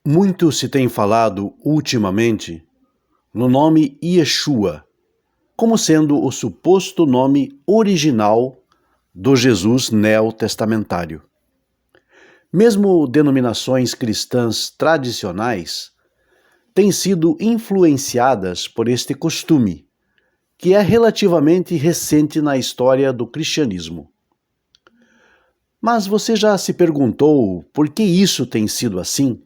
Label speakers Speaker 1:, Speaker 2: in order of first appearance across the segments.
Speaker 1: Muito se tem falado ultimamente no nome Yeshua, como sendo o suposto nome original do Jesus neotestamentário. Mesmo denominações cristãs tradicionais têm sido influenciadas por este costume, que é relativamente recente na história do cristianismo. Mas você já se perguntou por que isso tem sido assim?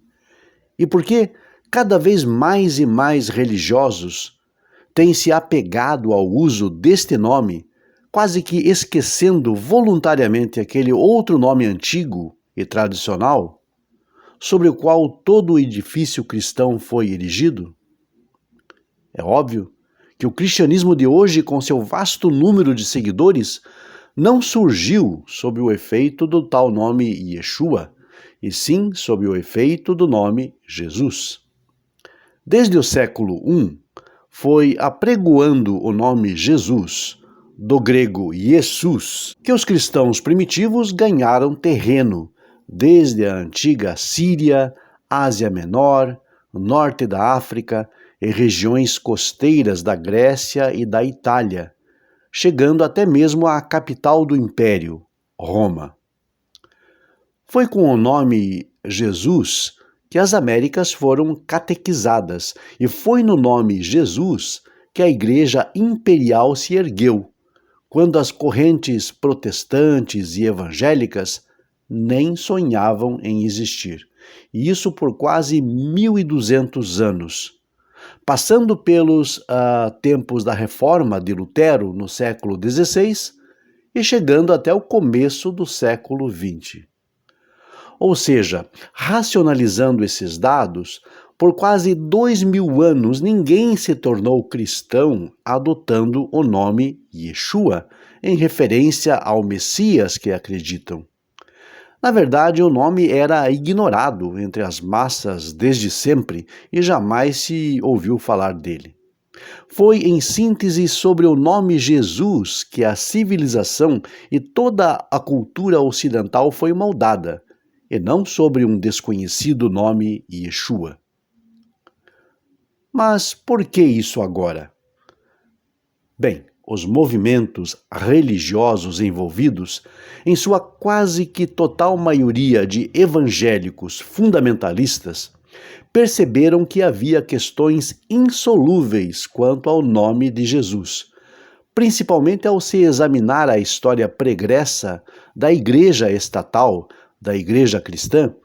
Speaker 1: E por que cada vez mais e mais religiosos têm se apegado ao uso deste nome, quase que esquecendo voluntariamente aquele outro nome antigo e tradicional, sobre o qual todo o edifício cristão foi erigido? É óbvio que o cristianismo de hoje, com seu vasto número de seguidores, não surgiu sob o efeito do tal nome Yeshua, e sim sob o efeito do nome Jesus. Desde o século I, foi apregoando o nome Jesus, do grego Jesus, que os cristãos primitivos ganharam terreno, desde a antiga Síria, Ásia Menor, norte da África e regiões costeiras da Grécia e da Itália, chegando até mesmo à capital do império, Roma. Foi com o nome Jesus que as Américas foram catequizadas, e foi no nome Jesus que a Igreja Imperial se ergueu, quando as correntes protestantes e evangélicas nem sonhavam em existir. E isso por quase 1200 anos. Passando pelos tempos da Reforma de Lutero no século XVI e chegando até o começo do século XX. Ou seja, racionalizando esses dados, por quase 2000 anos ninguém se tornou cristão adotando o nome Yeshua, em referência ao Messias que acreditam. Na verdade, o nome era ignorado entre as massas desde sempre e jamais se ouviu falar dele. Foi, em síntese, sobre o nome Jesus que a civilização e toda a cultura ocidental foi moldada, e não sobre um desconhecido nome Yeshua. Mas por que isso agora? Bem, os movimentos religiosos envolvidos, em sua quase que total maioria de evangélicos fundamentalistas, perceberam que havia questões insolúveis quanto ao nome de Jesus, principalmente ao se examinar a história pregressa da Igreja estatal, da Igreja cristã,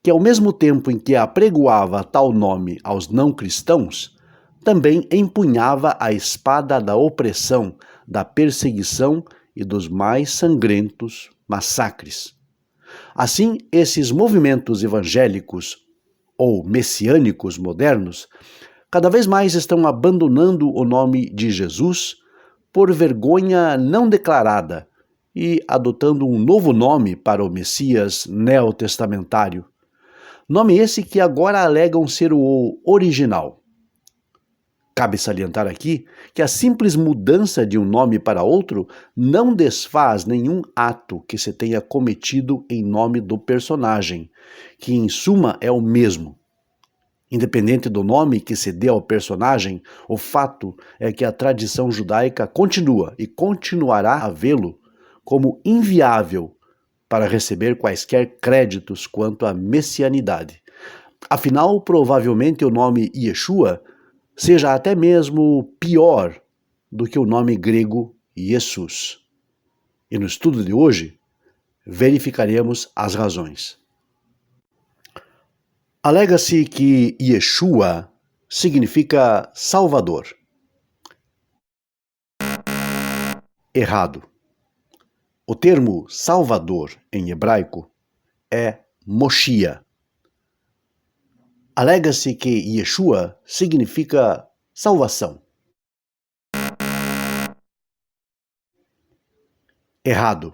Speaker 1: que ao mesmo tempo em que apregoava tal nome aos não cristãos, também empunhava a espada da opressão, da perseguição e dos mais sangrentos massacres. Assim, esses movimentos evangélicos ou messiânicos modernos cada vez mais estão abandonando o nome de Jesus por vergonha não declarada e adotando um novo nome para o Messias neotestamentário. Nome esse que agora alegam ser o original. Cabe salientar aqui que a simples mudança de um nome para outro não desfaz nenhum ato que se tenha cometido em nome do personagem, que em suma é o mesmo. Independente do nome que se dê ao personagem, o fato é que a tradição judaica continua e continuará a vê-lo como inviável para receber quaisquer créditos quanto à messianidade. Afinal, provavelmente o nome Yeshua seja até mesmo pior do que o nome grego Jesus. E no estudo de hoje, verificaremos as razões. Alega-se que Yeshua significa Salvador. Errado. O termo Salvador em hebraico é Moshia. Alega-se que Yeshua significa salvação. Errado.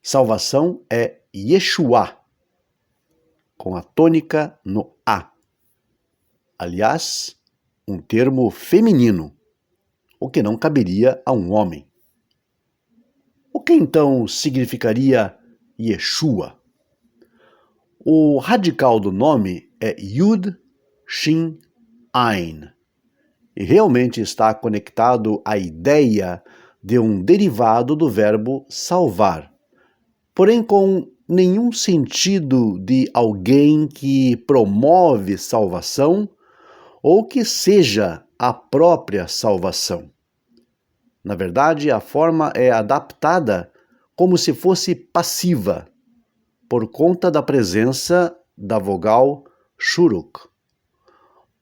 Speaker 1: Salvação é Yeshua, com a tônica no A. Aliás, um termo feminino, o que não caberia a um homem. O que então significaria Yeshua? O radical do nome é Yud, Shin, Ain, e realmente está conectado à ideia de um derivado do verbo salvar, porém com nenhum sentido de alguém que promove salvação ou que seja a própria salvação. Na verdade, a forma é adaptada como se fosse passiva, por conta da presença da vogal shuruk.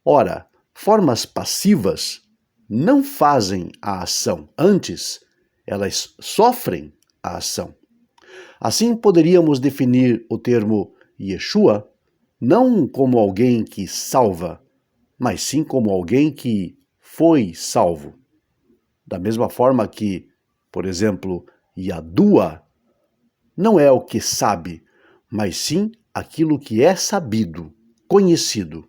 Speaker 1: Ora, formas passivas não fazem a ação, antes, elas sofrem a ação. Assim, poderíamos definir o termo Yeshua não como alguém que salva, mas sim como alguém que foi salvo. Da mesma forma que, por exemplo, Yadua não é o que sabe, mas sim aquilo que é sabido, conhecido.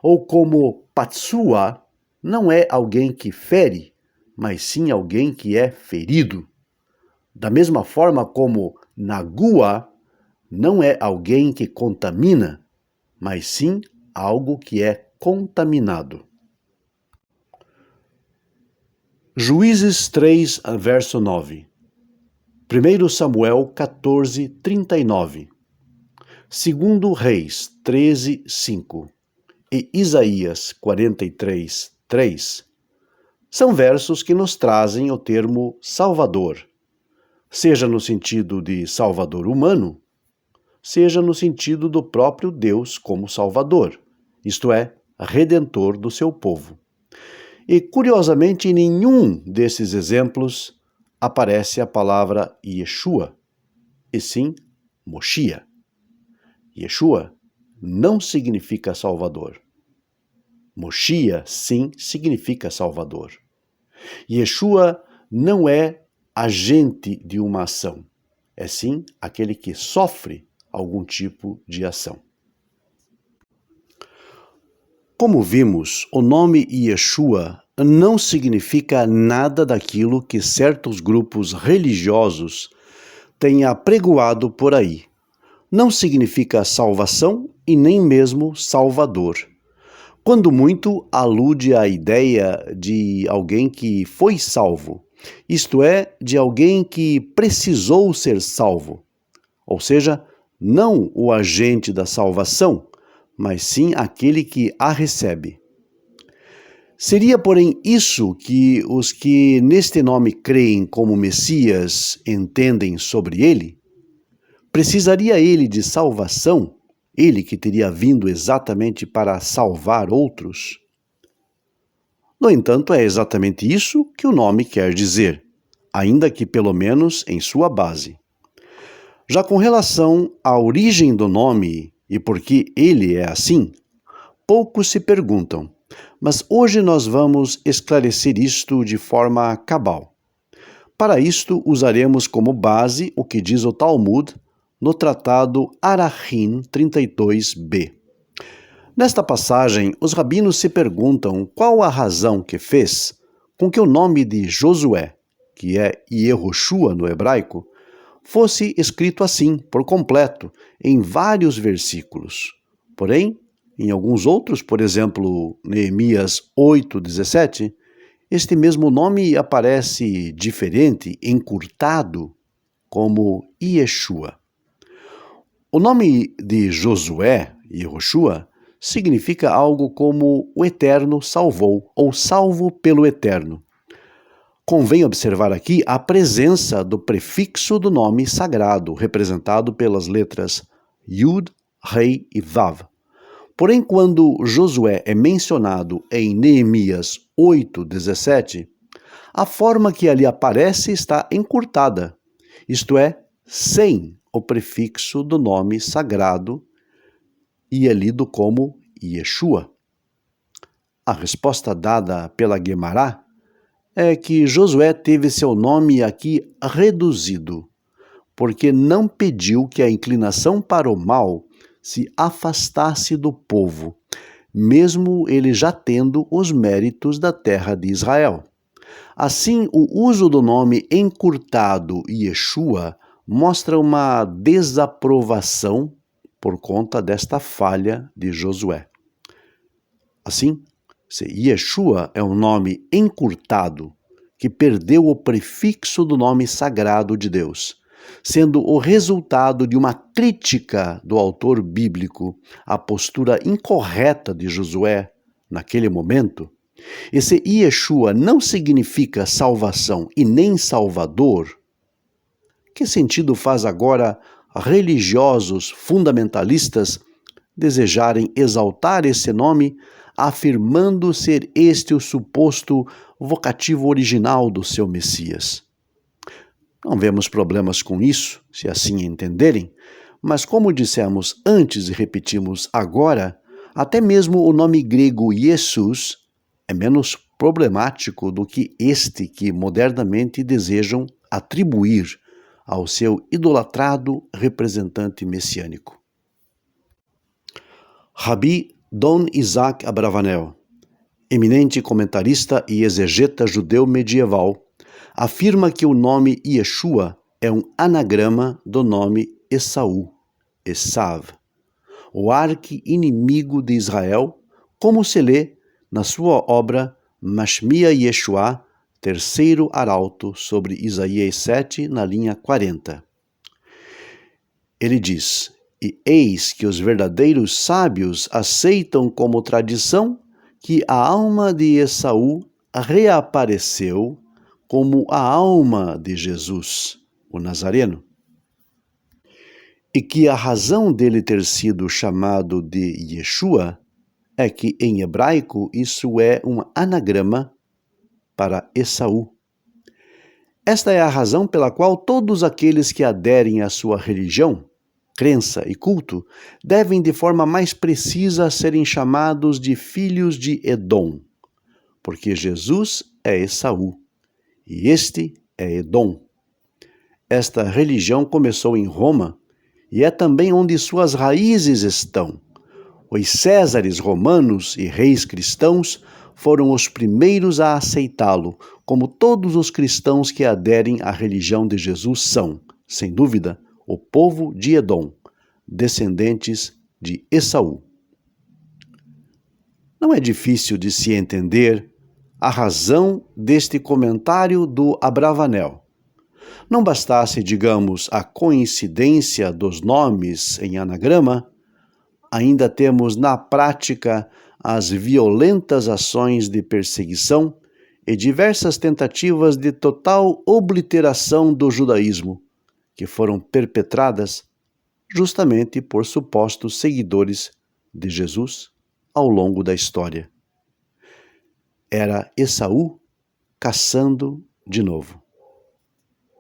Speaker 1: Ou como Patsua não é alguém que fere, mas sim alguém que é ferido. Da mesma forma como Nagua não é alguém que contamina, mas sim algo que é contaminado. Juízes 3, verso 9. 1 Samuel 14, 39. 2 Reis 13, 5. E Isaías 43, 3. São versos que nos trazem o termo Salvador, seja no sentido de Salvador humano, seja no sentido do próprio Deus como Salvador, isto é, Redentor do seu povo. E, curiosamente, em nenhum desses exemplos aparece a palavra Yeshua, e sim Moshia. Yeshua não significa Salvador. Moshia, sim, significa Salvador. Yeshua não é agente de uma ação, é sim aquele que sofre algum tipo de ação. Como vimos, o nome Yeshua não significa nada daquilo que certos grupos religiosos têm apregoado por aí. Não significa salvação e nem mesmo salvador. Quando muito, alude à ideia de alguém que foi salvo, isto é, de alguém que precisou ser salvo, ou seja, não o agente da salvação, mas sim aquele que a recebe. Seria, porém, isso que os que neste nome creem como Messias entendem sobre ele? Precisaria ele de salvação? Ele que teria vindo exatamente para salvar outros? No entanto, é exatamente isso que o nome quer dizer, ainda que pelo menos em sua base. Já com relação à origem do nome e por que ele é assim, poucos se perguntam, mas hoje nós vamos esclarecer isto de forma cabal. Para isto, usaremos como base o que diz o Talmud no tratado Arachin 32b. Nesta passagem, os rabinos se perguntam qual a razão que fez com que o nome de Josué, que é Yehoshua no hebraico, fosse escrito assim, por completo, em vários versículos. Porém, em alguns outros, por exemplo, Neemias 8:17, este mesmo nome aparece diferente, encurtado, como Yeshua. O nome de Josué, Yehoshua, significa algo como o Eterno salvou, ou salvo pelo Eterno. Convém observar aqui a presença do prefixo do nome sagrado, representado pelas letras Yud, Rei e Vav. Porém, quando Josué é mencionado em Neemias 8:17, a forma que ali aparece está encurtada, isto é, sem o prefixo do nome sagrado e é lido como Yeshua. A resposta dada pela Guemará é que Josué teve seu nome aqui reduzido, porque não pediu que a inclinação para o mal se afastasse do povo, mesmo ele já tendo os méritos da terra de Israel. Assim, o uso do nome encurtado Yeshua mostra uma desaprovação por conta desta falha de Josué. Assim, se Yeshua é um nome encurtado que perdeu o prefixo do nome sagrado de Deus, sendo o resultado de uma crítica do autor bíblico à postura incorreta de Josué naquele momento, e se Yeshua não significa salvação e nem salvador, que sentido faz agora religiosos fundamentalistas desejarem exaltar esse nome, afirmando ser este o suposto vocativo original do seu Messias? Não vemos problemas com isso, se assim entenderem, mas como dissemos antes e repetimos agora, até mesmo o nome grego Jesus é menos problemático do que este que modernamente desejam atribuir ao seu idolatrado representante messiânico. Rabi Don Isaac Abravanel, eminente comentarista e exegeta judeu medieval, afirma que o nome Yeshua é um anagrama do nome Esaú, Esav, o arqui-inimigo de Israel, como se lê na sua obra Mashmia Yeshua, terceiro arauto sobre Isaías 7, na linha 40. Ele diz: "E eis que os verdadeiros sábios aceitam como tradição que a alma de Esaú reapareceu como a alma de Jesus, o Nazareno, e que a razão dele ter sido chamado de Yeshua é que, em hebraico, isso é um anagrama para Esaú. Esta é a razão pela qual todos aqueles que aderem à sua religião, crença e culto devem de forma mais precisa serem chamados de filhos de Edom, porque Jesus é Esaú e este é Edom. Esta religião começou em Roma e é também onde suas raízes estão. Os césares romanos e reis cristãos foram os primeiros a aceitá-lo, como todos os cristãos que aderem à religião de Jesus são, sem dúvida, o povo de Edom, descendentes de Esaú. Não é difícil de se entender a razão deste comentário do Abravanel. Não bastasse, digamos, a coincidência dos nomes em anagrama, ainda temos na prática as violentas ações de perseguição e diversas tentativas de total obliteração do judaísmo, que foram perpetradas justamente por supostos seguidores de Jesus ao longo da história. Era Esaú caçando de novo.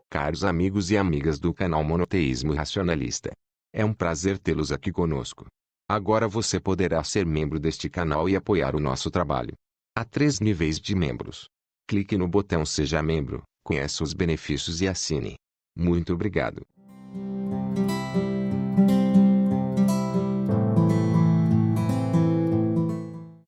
Speaker 2: Caros amigos e amigas do canal Monoteísmo Racionalista, é um prazer tê-los aqui conosco. Agora você poderá ser membro deste canal e apoiar o nosso trabalho. Há 3 níveis de membros. Clique no botão Seja Membro, conheça os benefícios e assine. Muito obrigado.